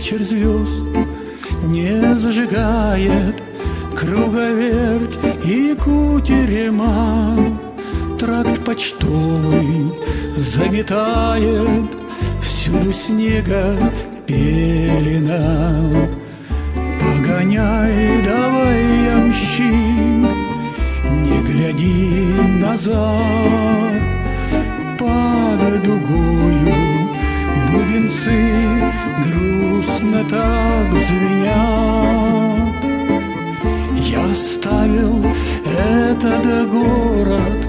вечер звезд не зажигает круговерть и кутерема. Тракт почтовый заметает всюду снега пелена. Погоняй, давай, ямщик, не гляди назад. Под дугою бубенцы грустно так звенят. Я оставил этот город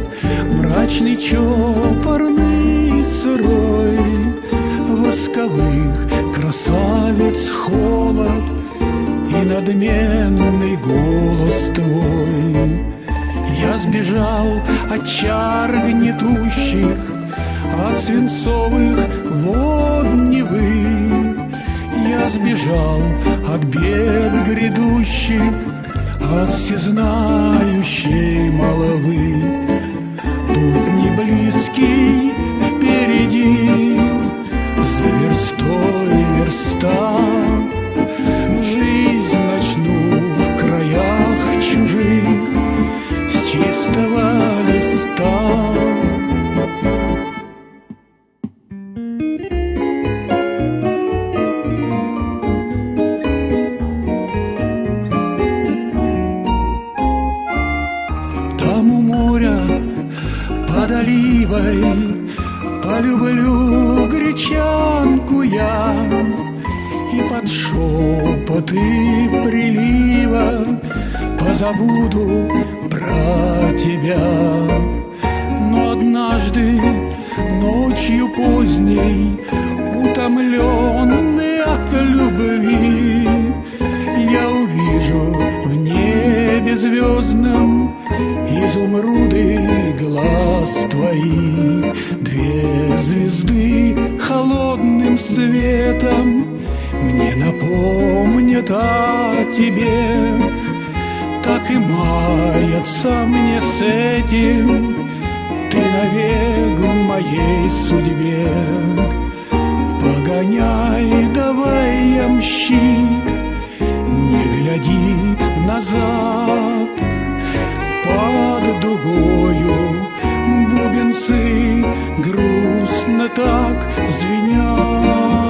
мрачный, чопорный, сырой, восковых красавиц холод и надменный голос твой. Я сбежал от чар гнетущих, от свинцовых вод Невы. Я сбежал от бед грядущих, от всезнающей молвы. Путь не близкий впереди, за верстой верста. Жизнь начну в краях чужих с чистого листа. Там у моря под оливой полюблю гречанку я, и под шепоты прилива позабуду про тебя. Но однажды ночью поздней, утомленный от любви, я увижу в небе звездном изумруды глаз твоих. Две звезды холодным светом мне напомнят о тебе. Так и маятся мне с этим ты навек в моей судьбе. Погоняй, давай, ямщик, не гляди назад. Под дугою бубенцы грустно так звенят.